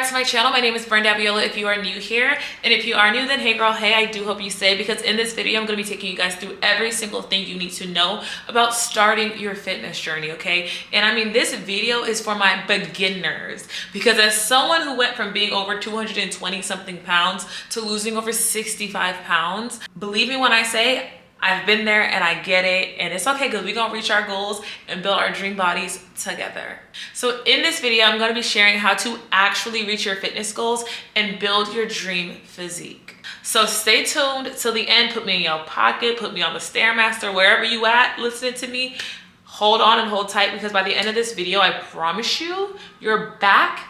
back to my channel. My name is Brenda Abiola if you are new here, and if you are new, then hey girl, hey, I do hope you stay, because in this video I'm going to be taking you guys through every single thing you need to know about starting your fitness journey, okay? And I mean, this video is for my beginners, because as someone who went from being over 220 something pounds to losing over 65 pounds, believe me when I say I've been there and I get it, and it's okay because we're gonna reach our goals and build our dream bodies together. So in this video, I'm gonna be sharing how to actually reach your fitness goals and build your dream physique. So stay tuned till the end. Put me in your pocket, put me on the Stairmaster, wherever you at listening to me. Hold on and hold tight, because by the end of this video, I promise you, your back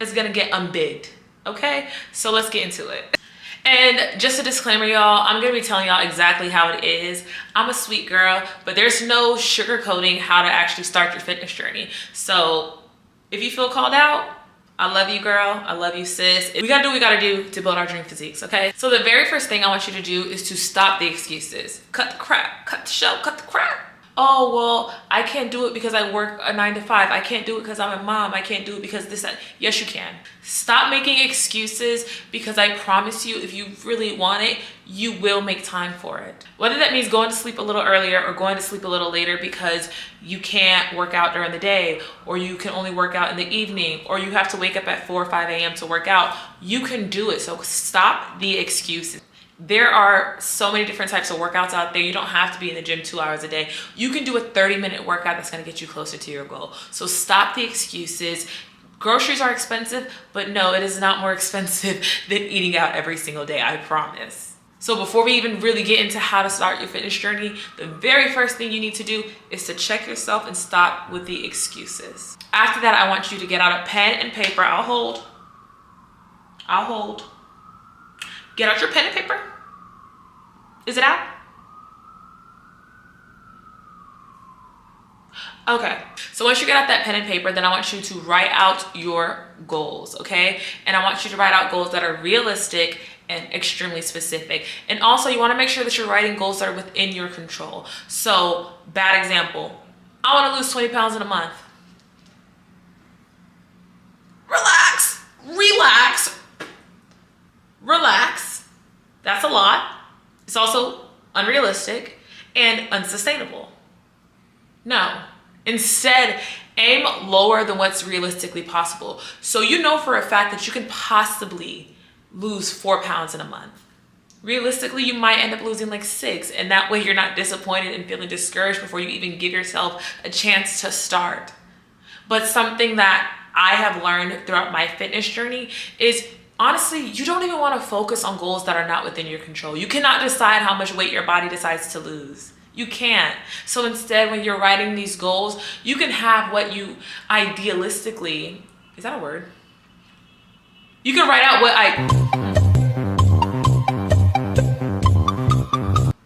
is gonna get unbigged, okay? So let's get into it. And just a disclaimer, y'all, I'm gonna be telling y'all exactly how it is. I'm a sweet girl, but there's no sugarcoating how to actually start your fitness journey. So if you feel called out, I love you, girl. I love you, sis. We gotta do what we gotta do to build our dream physiques, okay? So the very first thing I want you to do is to stop the excuses. Cut the crap, cut the show, cut the crap. Oh, well, I can't do it because I work a 9 to 5. I can't do it because I'm a mom. I can't do it because this, that. Yes, you can. Stop making excuses, because I promise you, if you really want it, you will make time for it. Whether that means going to sleep a little earlier or going to sleep a little later because you can't work out during the day, or you can only work out in the evening, or you have to wake up at 4 or 5 a.m. to work out, you can do it. So stop the excuses. There are so many different types of workouts out there. You don't have to be in the gym 2 hours a day. You can do a 30-minute workout that's going to get you closer to your goal. So stop the excuses. Groceries are expensive, but no, it is not more expensive than eating out every single day, I promise. So before we even really get into how to start your fitness journey, the very first thing you need to do is to check yourself and stop with the excuses. After that, I want you to get out a pen and paper. I'll hold. Get out your pen and paper. Is it out? Okay, so once you get out that pen and paper, then I want you to write out your goals, okay? And I want you to write out goals that are realistic and extremely specific. And also, you want to make sure that you're writing goals that are within your control. So, bad example, I want to lose 20 pounds in a month. Relax. That's a lot. It's also unrealistic and unsustainable. No. Instead, aim lower than what's realistically possible. So you know for a fact that you can possibly lose 4 pounds in a month. Realistically, you might end up losing like 6, and that way you're not disappointed and feeling discouraged before you even give yourself a chance to start. But something that I have learned throughout my fitness journey is, honestly, you don't even want to focus on goals that are not within your control. You cannot decide how much weight your body decides to lose. You can't. So instead, when you're writing these goals, you can have what you idealistically, is that a word? You can write out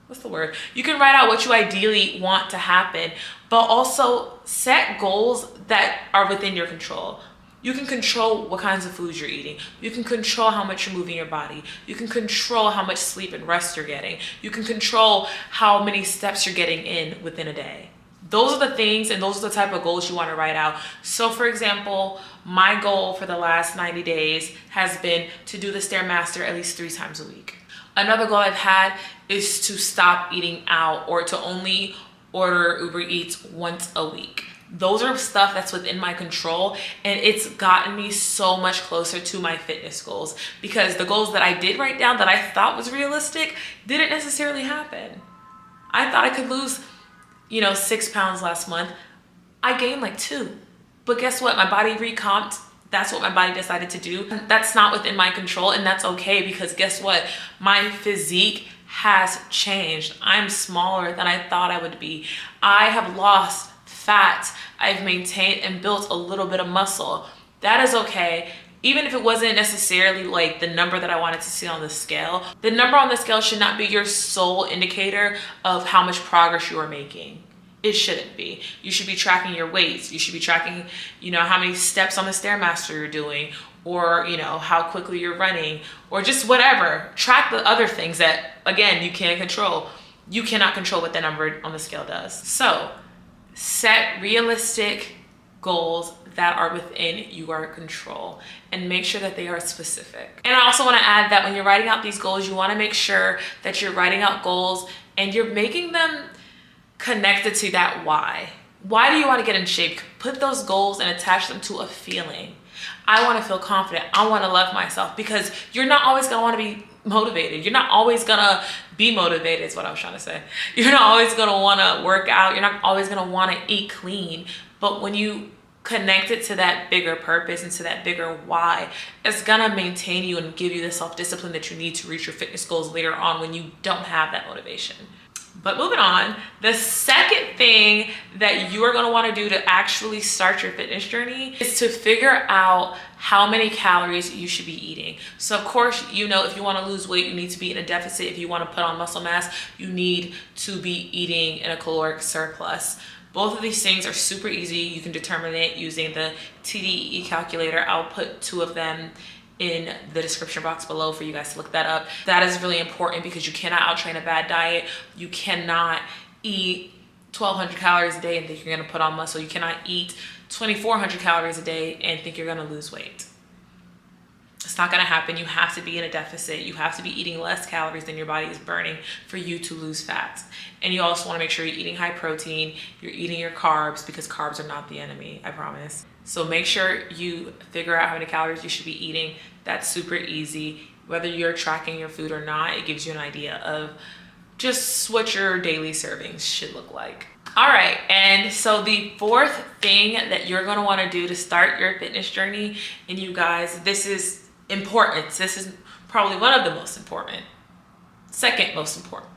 what's the word? You can write out what you ideally want to happen, but also set goals that are within your control. You can control what kinds of foods you're eating. You can control how much you're moving your body. You can control how much sleep and rest you're getting. You can control how many steps you're getting in within a day. Those are the things, and those are the type of goals you want to write out. So for example, my goal for the last 90 days has been to do the Stairmaster at least 3 times a week. Another goal I've had is to stop eating out, or to only order Uber Eats once a week. Those are stuff that's within my control, and it's gotten me so much closer to my fitness goals, because the goals that I did write down that I thought was realistic didn't necessarily happen. I thought I could lose, 6 pounds last month. I gained like 2. But guess what? My body recomped. That's what my body decided to do. That's not within my control, and that's okay, because guess what? My physique has changed. I'm smaller than I thought I would be. I have lost fat. I've maintained and built a little bit of muscle. That is okay. Even if it wasn't necessarily like the number that I wanted to see on the scale, the number on the scale should not be your sole indicator of how much progress you are making. It shouldn't be. You should be tracking your weights. You should be tracking, how many steps on the Stairmaster you're doing, or, how quickly you're running, or just whatever. Track the other things that, again, you can't control. You cannot control what the number on the scale does. So set realistic goals that are within your control, and make sure that they are specific. And I also want to add that when you're writing out these goals, you want to make sure that you're writing out goals and you're making them connected to that why. Why do you want to get in shape? Put those goals and attach them to a feeling. I want to feel confident. I want to love myself, because you're not always going to want to be motivated. You're not always going to be motivated is what I was trying to say. You're not always going to want to work out. You're not always going to want to eat clean. But when you connect it to that bigger purpose and to that bigger why, it's going to maintain you and give you the self-discipline that you need to reach your fitness goals later on when you don't have that motivation. But moving on, the second thing that you are going to want to do to actually start your fitness journey is to figure out how many calories you should be eating. So of course, you know, if you want to lose weight, you need to be in a deficit. If you want to put on muscle mass, you need to be eating in a caloric surplus. Both of these things are super easy. You can determine it using the TDEE calculator. I'll put 2 of them in the description box below for you guys to look that up. That is really important because you cannot outtrain a bad diet. You cannot eat 1,200 calories a day and think you're gonna put on muscle. You cannot eat 2,400 calories a day and think you're gonna lose weight. It's not gonna happen. You have to be in a deficit. You have to be eating less calories than your body is burning for you to lose fat. And you also wanna make sure you're eating high protein, you're eating your carbs, because carbs are not the enemy, I promise. So make sure you figure out how many calories you should be eating. That's super easy. Whether you're tracking your food or not, it gives you an idea of just what your daily servings should look like. All right, and so the fourth thing that you're gonna wanna do to start your fitness journey, and you guys, this is important. This is probably one of the most important. Second most important.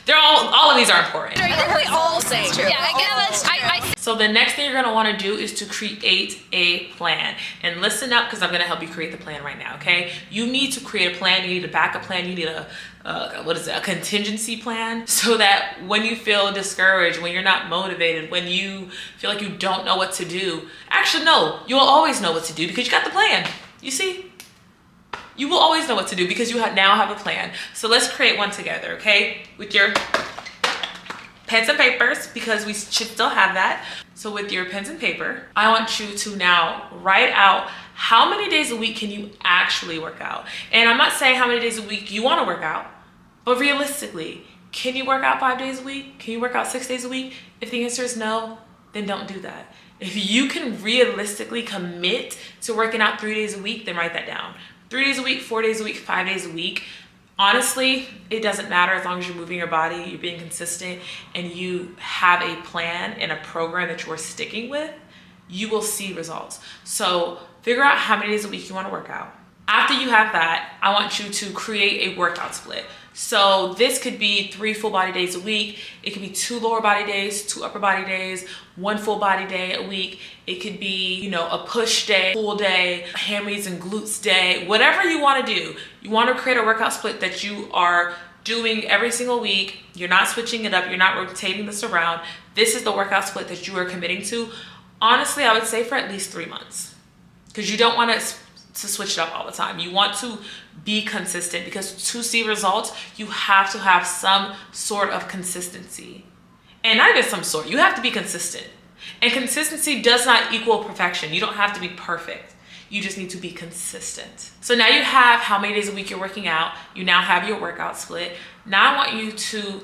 They're all of these are important. They're all the same. True. Yeah, So the next thing you're gonna wanna do is to create a plan. And listen up, because I'm gonna help you create the plan right now, okay? You need to create a plan, you need a backup plan, you need a contingency plan, so that when you feel discouraged, when you're not motivated, when you feel like you don't know what to do, actually no, you'll always know what to do because you got the plan, you see? You will always know what to do because you now have a plan. So let's create one together, okay? With your pens and papers, because we should still have that. So with your pens and paper, I want you to now write out how many days a week can you actually work out. And I'm not saying how many days a week you want to work out, but realistically, can you work out 5 days a week? Can you work out 6 days a week? If the answer is no, then don't do that. If you can realistically commit to working out 3 days a week, then write that down. 3 days a week, 4 days a week, 5 days a week. Honestly, it doesn't matter as long as you're moving your body, you're being consistent, and you have a plan and a program that you're sticking with, you will see results. So figure out how many days a week you want to work out. After you have that, I want you to create a workout split. So this could be 3 full body days a week. It could be 2 lower body days, 2 upper body days, 1 full body day a week. It could be, you know, a push day, pull day, hammies and glutes day, whatever you want to do. You want to create a workout split that you are doing every single week. You're not switching it up. You're not rotating this around. This is the workout split that you are committing to. Honestly, I would say for at least 3 months, because you don't want to switch it up all the time. You want to be consistent, because to see results, you have to have some sort of consistency. And not even some sort, you have to be consistent. And consistency does not equal perfection. You don't have to be perfect. You just need to be consistent. So now you have how many days a week you're working out. You now have your workout split. Now I want you to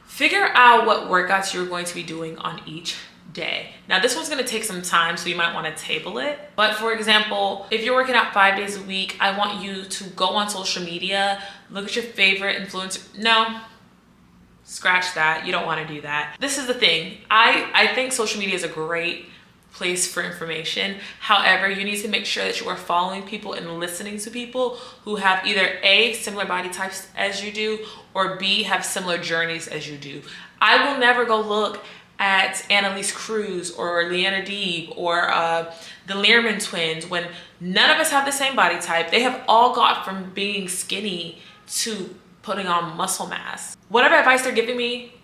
figure out what workouts you're going to be doing on each day. Now this one's gonna take some time, so you might want to table it. But for example, if you're working out 5 days a week, I want you to go on social media, look at your favorite influencer. No, scratch that. You don't want to do that. This is the thing. I think social media is a great place for information. However, you need to make sure that you are following people and listening to people who have either A, similar body types as you do, or B, have similar journeys as you do. I will never go look at Annalise Cruz or Leanna Deeb or the Learman twins when none of us have the same body type. They have all got from being skinny to putting on muscle mass. Whatever advice they're giving me,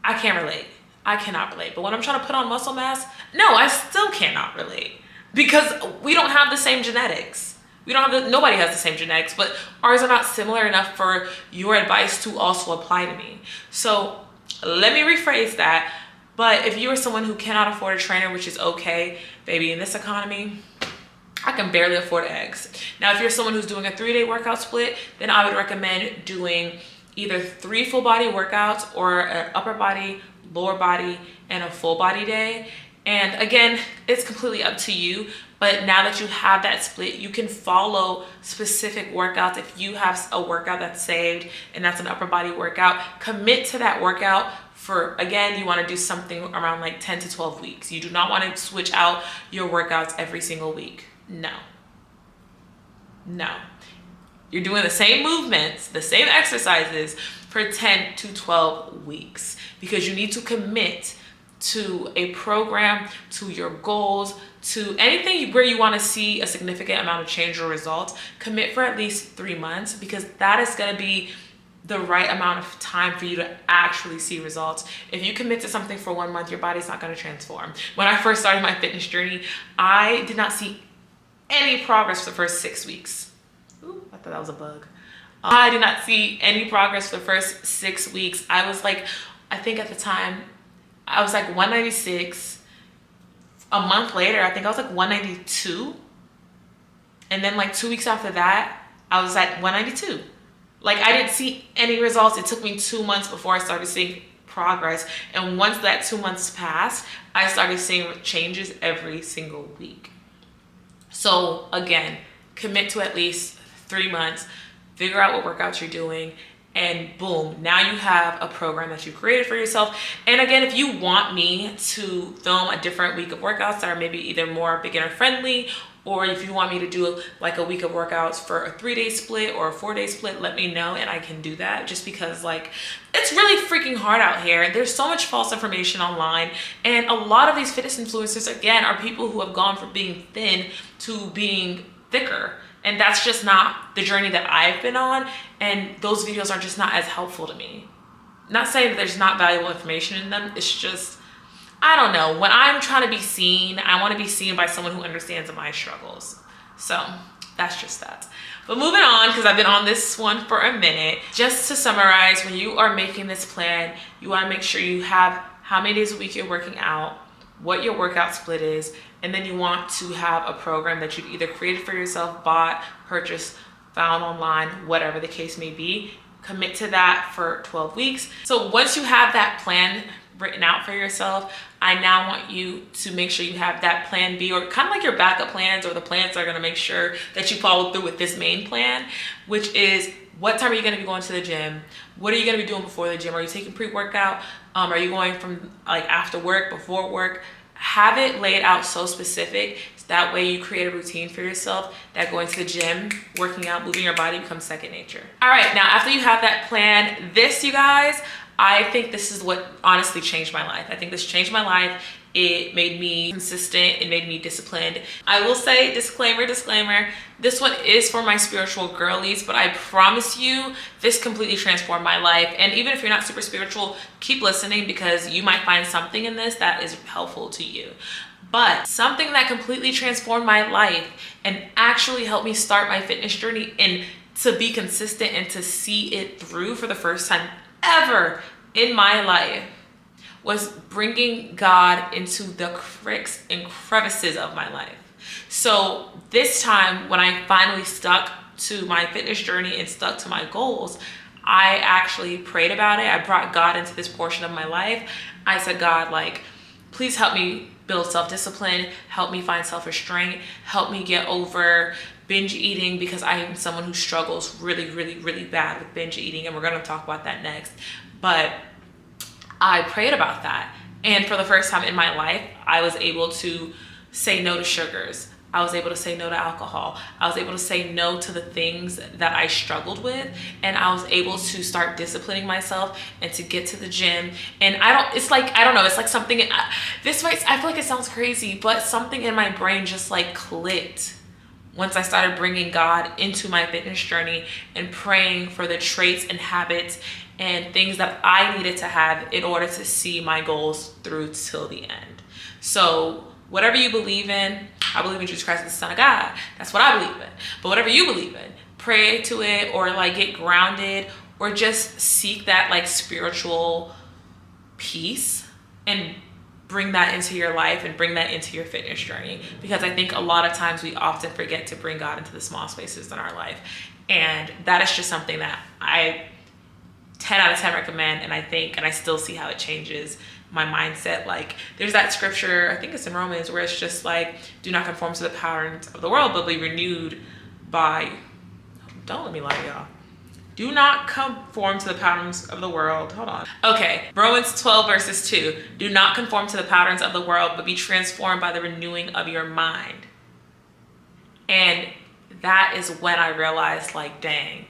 I can't relate. I cannot relate. But when I'm trying to put on muscle mass, no, I still cannot relate, because we don't have the same genetics. Nobody has the same genetics, but ours are not similar enough for your advice to also apply to me. So let me rephrase that. But if you are someone who cannot afford a trainer, which is okay, baby, in this economy, I can barely afford eggs. Now, if you're someone who's doing a 3-day workout split, then I would recommend doing either 3 full body workouts or an upper body, lower body, and a full body day. And again, it's completely up to you. But now that you have that split, you can follow specific workouts. If you have a workout that's saved and that's an upper body workout, commit to that workout for, again, you want to do something around like 10 to 12 weeks. You do not want to switch out your workouts every single week. No. You're doing the same movements, the same exercises for 10 to 12 weeks because you need to commit to a program, to your goals, to anything where you want to see a significant amount of change or results. Commit for at least 3 months because that is going to be the right amount of time for you to actually see results. If you commit to something for 1 month, your body's not going to transform. When I first started my fitness journey, I did not see any progress for the first 6 weeks. Ooh, I thought that was a bug. I did not see any progress for the first 6 weeks. I was like, I think at the time, I was like 196. A month later, I think I was like 192. And then like 2 weeks after that, I was at 192. Like I didn't see any results. It took me 2 months before I started seeing progress. And once that 2 months passed, I started seeing changes every single week. So again, commit to at least 3 months, figure out what workouts you're doing, and boom, now you have a program that you created for yourself. And again, if you want me to film a different week of workouts that are maybe either more beginner friendly, or if you want me to do like a week of workouts for a 3-day split or a 4-day split, let me know and I can do that, just because like it's really freaking hard out here. There's so much false information online, and a lot of these fitness influencers, again, are people who have gone from being thin to being thicker. And that's just not the journey that I've been on. And those videos are just not as helpful to me. Not saying that there's not valuable information in them. It's just, I don't know. When I'm trying to be seen, I want to be seen by someone who understands my struggles. So that's just that. But moving on, because I've been on this one for a minute. Just to summarize, when you are making this plan, you want to make sure you have how many days a week you're working out, what your workout split is, and then you want to have a program that you've either created for yourself, bought, purchased, found online, whatever the case may be. Commit to that for 12 weeks. So once you have that plan written out for yourself, I now want you to make sure you have that plan B, or kind of like your backup plans, or the plans that are going to make sure that you follow through with this main plan, which is what time are you going to be going to the gym? What are you going to be doing before the gym? Are you taking pre-workout? Are you going from like after work, before work? Have it laid out so specific, so that way you create a routine for yourself that going to the gym, working out, moving your body becomes second nature. All right, now after you have that plan, this, you guys, I think this is what honestly changed my life. I think this changed my life. It made me consistent. It made me disciplined. I will say, disclaimer, this one is for my spiritual girlies, but I promise you this completely transformed my life. And even if you're not super spiritual, keep listening, because you might find something in this that is helpful to you. But something that completely transformed my life and actually helped me start my fitness journey and to be consistent and to see it through for the first time ever in my life was bringing God into the cracks and crevices of my life. So this time when I finally stuck to my fitness journey and stuck to my goals, I actually prayed about it. I brought God into this portion of my life. I said, God, like, please help me build self-discipline, help me find self-restraint, help me get over binge eating, because I am someone who struggles really bad with binge eating, and we're going to talk about that next. But I prayed about that, and for the first time in my life, I was able to say no to sugars. I was able to say no to alcohol. I was able to say no to the things that I struggled with, and I was able to start disciplining myself and to get to the gym. And it's like something, I feel like it sounds crazy, but something in my brain just like clicked once I started bringing God into my fitness journey and praying for the traits and habits and things that I needed to have in order to see my goals through till the end. So whatever you believe in, I believe in Jesus Christ, the Son of God. That's what I believe in. But whatever you believe in, pray to it, or like get grounded, or just seek that like spiritual peace and bring that into your life and bring that into your fitness journey, because I think a lot of times we often forget to bring God into the small spaces in our life. And that is just something that I 10 out of 10 recommend, and I think, and I still see how it changes my mindset. Like, there's that scripture, I think it's in Romans, where it's just like, do not conform to the patterns of the world, but be renewed by, don't let me lie to y'all. Do not conform to the patterns of the world. Hold on. Okay, Romans 12 verses 2. Do not conform to the patterns of the world, but be transformed by the renewing of your mind. And that is when I realized, like, dang,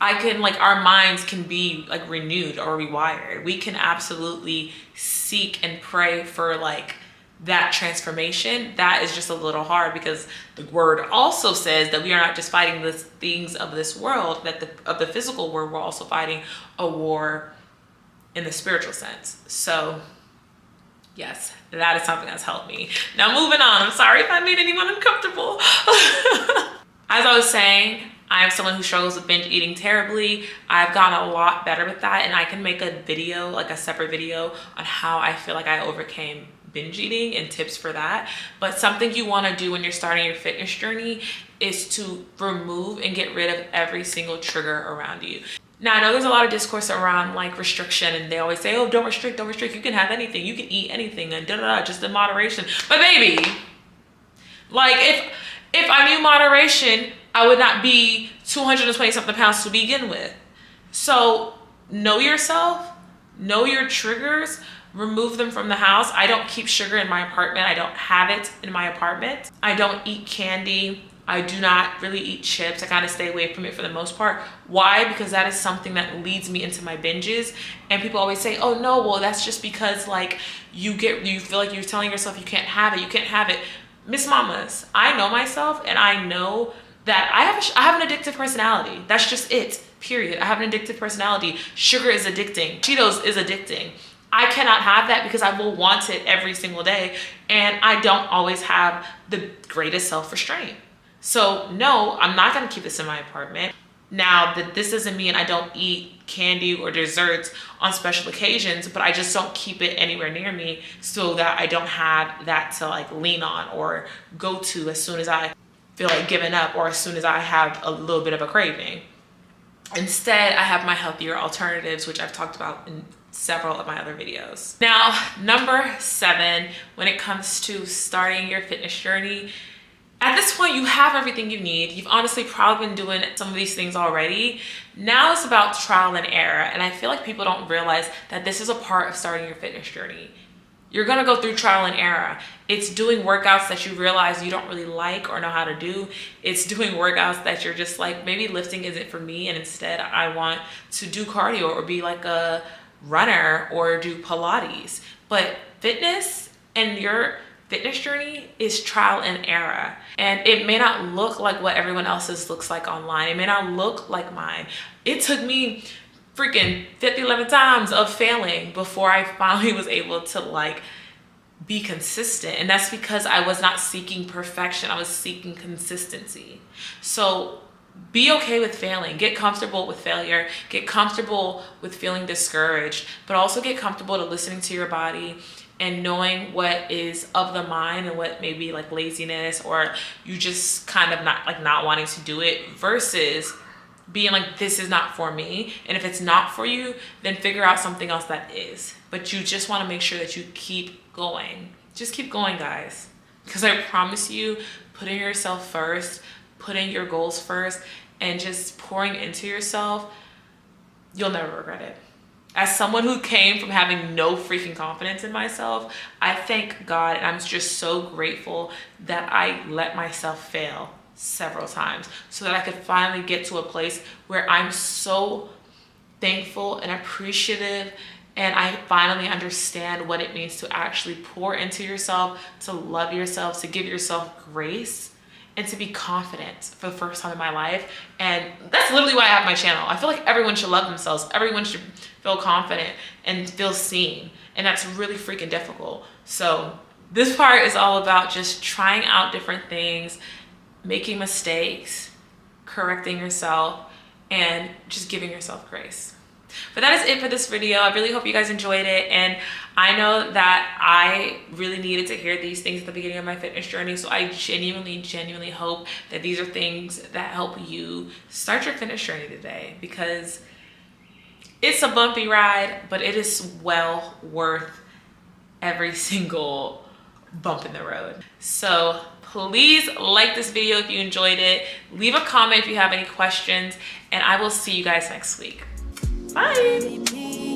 I can, like, our minds can be like renewed or rewired. We can absolutely seek and pray for like that transformation. That is just a little hard, because the word also says that we are not just fighting the things of this world, that of the physical world, we're also fighting a war in the spiritual sense. So yes, that is something that's helped me. Now moving on, I'm sorry if I made anyone uncomfortable. As I was saying, I am someone who struggles with binge eating terribly. I've gotten a lot better with that, and I can make a video, like a separate video, on how I feel like I overcame binge eating and tips for that. But something you want to do when you're starting your fitness journey is to remove and get rid of every single trigger around you. Now, I know there's a lot of discourse around like restriction, and they always say, oh, don't restrict, don't restrict. You can have anything, you can eat anything, and da-da-da, just in moderation. But baby, like if I knew moderation, I would not be 220 something pounds to begin with. So know yourself, know your triggers, remove them from the house. I don't keep sugar in my apartment. I don't have it in my apartment. I don't eat candy. I do not really eat chips. I kind of stay away from it for the most part. Why? Because that is something that leads me into my binges. And people always say, oh no, well, that's just because like you feel like you're telling yourself you can't have it. You can't have it. Miss Mamas, I know myself, and I know that I have an addictive personality. That's just it, period. I have an addictive personality. Sugar is addicting. Cheetos is addicting. I cannot have that because I will want it every single day, and I don't always have the greatest self-restraint. So no, I'm not gonna keep this in my apartment. Now, this doesn't mean I don't eat candy or desserts on special occasions, but I just don't keep it anywhere near me so that I don't have that to like lean on or go to as soon as I feel like giving up or as soon as I have a little bit of a craving. Instead, I have my healthier alternatives, which I've talked about in several of my other videos. Now, number 7, when it comes to starting your fitness journey, at this point, you have everything you need. You've honestly probably been doing some of these things already. Now it's about trial and error. And I feel like people don't realize that this is a part of starting your fitness journey. You're gonna go through trial and error. It's doing workouts that you realize you don't really like or know how to do. It's doing workouts that you're just like, maybe lifting isn't for me, and instead I want to do cardio or be like a runner or do Pilates. But fitness and your fitness journey is trial and error. And it may not look like what everyone else's looks like online. It may not look like mine. It took me freaking 11 times of failing before I finally was able to like be consistent. And that's because I was not seeking perfection. I was seeking consistency. So be okay with failing. Get comfortable with failure. Get comfortable with feeling discouraged, but also get comfortable to listening to your body and knowing what is of the mind and what may be like laziness or you just kind of not wanting to do it, versus being like, this is not for me. And if it's not for you, then figure out something else that is. But you just want to make sure that you keep going. Just keep going, guys. Because I promise you, putting yourself first, putting your goals first, and just pouring into yourself, you'll never regret it. As someone who came from having no freaking confidence in myself, I thank God, and I'm just so grateful that I let myself fail several times so that I could finally get to a place where I'm so thankful and appreciative, and I finally understand what it means to actually pour into yourself, to love yourself, to give yourself grace, and to be confident for the first time in my life. And that's literally why I have my channel. I feel like everyone should love themselves. Everyone should feel confident and feel seen. And that's really freaking difficult. So this part is all about just trying out different things, making mistakes, correcting yourself, and just giving yourself grace. But that is it for this video. I really hope you guys enjoyed it, and I know that I really needed to hear these things at the beginning of my fitness journey, so I genuinely hope that these are things that help you start your fitness journey today, because it's a bumpy ride, but it is well worth every single bump in the road. So please like this video if you enjoyed it. Leave a comment if you have any questions, and I will see you guys next week. Bye.